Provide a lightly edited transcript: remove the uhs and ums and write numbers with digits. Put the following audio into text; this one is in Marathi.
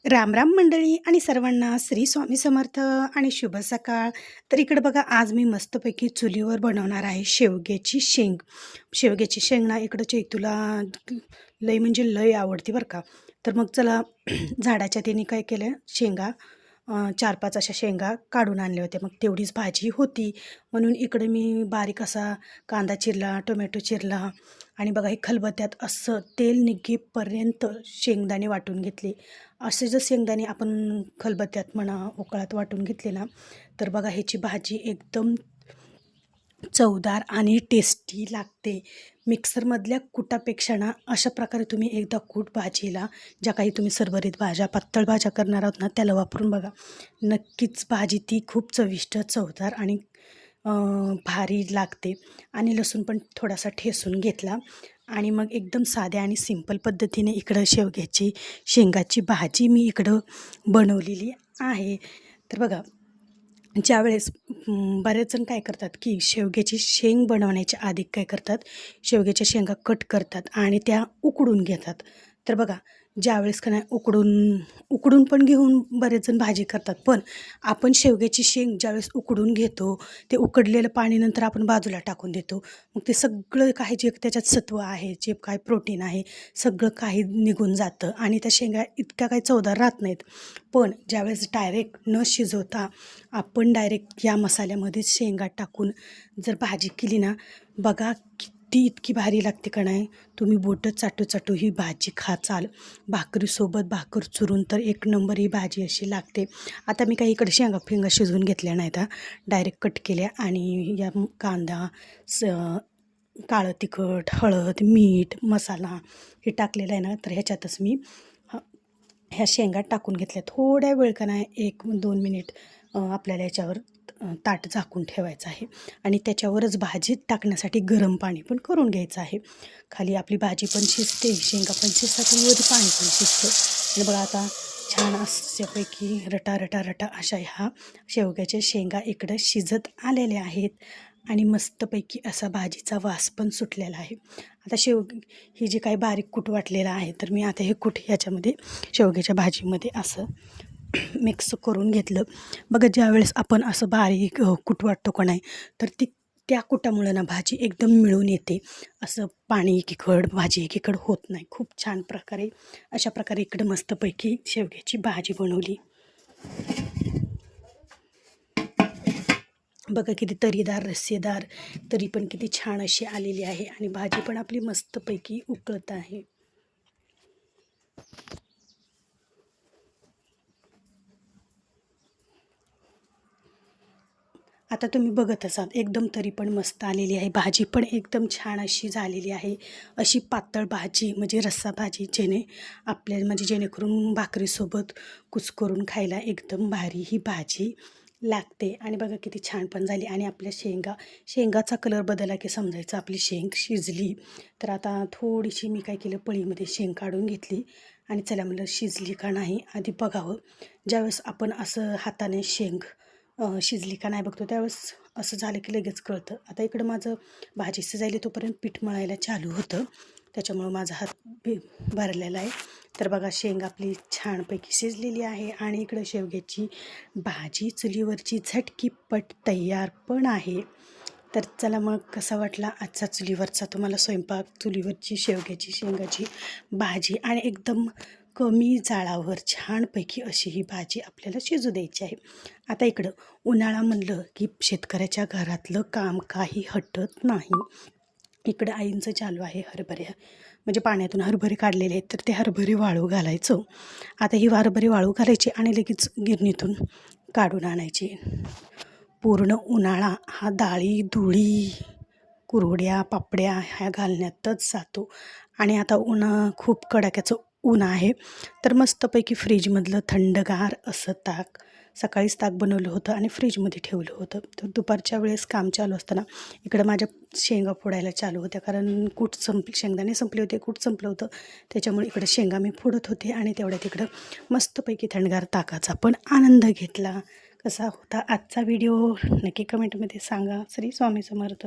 राम राम मंडळी आणि सर्वांना श्री स्वामी समर्थ आणि शुभ सकाळ. तर इकडे बघा, आज मी मस्तपैकी चुलीवर बनवणार आहे शेवग्याची शेंग. शेवग्याची शेंग ना इकडं चैतूला लय म्हणजे लय आवडती बरं का. तर मग चला झाडाच्या त्याने काय केलं, शेंगा 4-5 अशा शेंगा काढून आणल्या होत्या. मग तेवढीच भाजी होती म्हणून इकडे मी बारीक असा कांदा चिरला, टोमॅटो चिरला आणि बघा हे खलबत्त्यात असं तेल निघेपर्यंत शेंगदाणे वाटून घेतले. असे जर शेंगदाणे आपण खलबत्त्यात म्हणा उकळात वाटून घेतले ना, तर बघा ह्याची भाजी एकदम चवदार आणि टेस्टी लागते. मिक्सरमधल्या कुटापेक्षा ना अशा प्रकारे तुम्ही एकदा कूट भाजीला, ज्या काही तुम्ही सरभरीत भाज्या पातळ भाज्या करणार आहोत ना त्याला वापरून बघा. नक्कीच भाजी ती खूप चविष्ट, चवदार आणि भारी लागते. आणि लसूण पण थोडासा ठेचून घेतला आणि मग एकदम साध्या आणि सिंपल पद्धतीने इकडं शेंगाची भाजी मी इकडं बनवलेली आहे. तर बघा, ज्यावेळेस बरेच जण काय करतात की शेवग्याची शेंग बनवण्याच्या आधी काय करतात, शेवग्याच्या शेंगा कट करतात आणि त्या उकडून घेतात. तर बघा, ज्यावेळेस का नाही उकडून उकडून पण घेऊन बरेच जण भाजी करतात. पण आपण शेवग्याची शेंग ज्यावेळेस उकडून घेतो, ते उकडलेलं पाणी नंतर आपण बाजूला टाकून देतो. मग ते सगळं काही जे त्याच्यात सत्व आहे, जे काय प्रोटीन आहे, सगळं काही निघून जातं आणि त्या शेंगा इतक्या काही चवदार राहत नाहीत. पण ज्यावेळेस डायरेक्ट न शिजवता आपण डायरेक्ट या मसाल्यामध्ये शेंगा टाकून जर भाजी केली ना, बघा किती इतकी भारी लागते का नाही. तुम्ही बोटं चाटू चाटू ही भाजी खाचाल. भाकरीसोबत भाकर चुरून तर एक नंबर ही भाजी अशी लागते. आता मी काही इकडे शेंगा फिंगा शिजवून घेतल्या नाहीत, डायरेक्ट कट केल्या आणि या कांदा, काळं तिखट, हळद, मीठ, मसाला हे टाकलेलं आहे ना, तर ह्याच्यातच मी ह्या शेंगा टाकून घेतल्या. थोड्या वेळ का नाही 1-2 मिनिट आपल्याला याच्यावर ताट झाकून ठेवायचं आहे आणि त्याच्यावरच भाजी टाकण्यासाठी गरम पाणी पण करून घ्यायचं आहे. खाली आपली भाजी पण शिजते, शेंगा पण शिजतात आणि वरती पाणी पण शिजतं. आणि बघा आता छान अशापैकी रटा रटा रटा अशा ह्या शेवग्याच्या शेंगा इकडं शिजत आलेल्या आहेत आणि मस्तपैकी असा भाजीचा वास पण सुटलेला आहे. आता ही जी काही बारीक कूट वाटलेलं आहे, तर मी आता हे कूट ह्याच्यामध्ये शेवग्याच्या भाजीमध्ये असं मिक्स करून घेतलं. बघा, ज्यावेळेस आपण असं बारीक कूट वाटतो का नाही, तर त्या कुटामुळं ना भाजी एकदम मिळून येते. असं पाणी एकीकड भाजी एकीकड होत नाही. खूप छान प्रकारे अशा प्रकारे इकडं मस्तपैकी शेवग्याची भाजी बनवली. बघा किती तरीदार, रस्सेदार, तरी पण किती छान अशी आलेली आहे आणि भाजी पण आपली मस्तपैकी उकळत आहे. आता तुम्ही बघत असाल एकदम तरी पण मस्त आलेली आहे. भाजी पण एकदम छान अशी झालेली आहे. अशी पातळ भाजी म्हणजे रस्सा भाजी म्हणजे जेणेकरून भाकरीसोबत कुस्करून खायला एकदम भारी ही भाजी लागते. आणि बघा किती छान पण झाली आणि आपल्या शेंगाचा कलर बदलला की समजायचं आपली शेंग शिजली. तर आता थोडीशी मी काय केलं, पळीमध्ये शेंग काढून घेतली आणि चला म्हणलं शिजली का नाही आधी बघावं. ज्यावेळेस आपण असं हाताने शेंग शिजली का नाही बघतो, त्यावेळेस असं झालं की लगेच कळतं. आता इकडं माझं भाजी शिजायला तोपर्यंत पीठ मळायला चालू होतं, त्याच्यामुळं माझा हात भरलेला आहे. तर बघा, शेंग आपली छानपैकी शिजलेली आहे आणि इकडं शेवग्याची भाजी चुलीवरची झटकीपट तयार पण आहे. तर चला मग, कसा वाटला आजचा चुलीवरचा तुम्हाला स्वयंपाक, चुलीवरची शेंगाची भाजी आणि एकदम कमी जाळावर छानपैकी अशी ही भाजी आपल्याला शिजू द्यायची आहे. आता इकडं उन्हाळा म्हणलं की शेतकऱ्याच्या घरातलं काम काही हटत नाही. इकडं आईंचं चालू आहे म्हणजे पाण्यातून हरभरे काढलेले आहेत, तर ते हरभरे वाळू घालायचं. आता ही हरभरे वाळू घालायची आणि लगेच गिरणीतून काढून आणायची. पूर्ण उन्हाळा हा डाळी, धुळी, कुरवड्या, पापड्या ह्या घालण्यातच जातो. आणि आता खूप कडाक्याचं ऊन आहे, तर मस्तपैकी फ्रीजमधलं थंडगार असं ताक, सकाळीच ताक बनवलं होतं आणि फ्रीजमध्ये ठेवलं होतं. तर दुपारच्या वेळेस काम चालू असताना इकडं माझ्या शेंगा फोडायला चालू होत्या, कारण शेंगदाणे संपले होते, कूट संपलं होतं. त्याच्यामुळे इकडं शेंगा मी फोडत होते आणि तेवढ्यात इकडं मस्तपैकी थंडगार ताकाचा पण आनंद घेतला. कसा होता आजचा व्हिडिओ नक्की कमेंटमध्ये सांगा. श्री स्वामी समर्थ.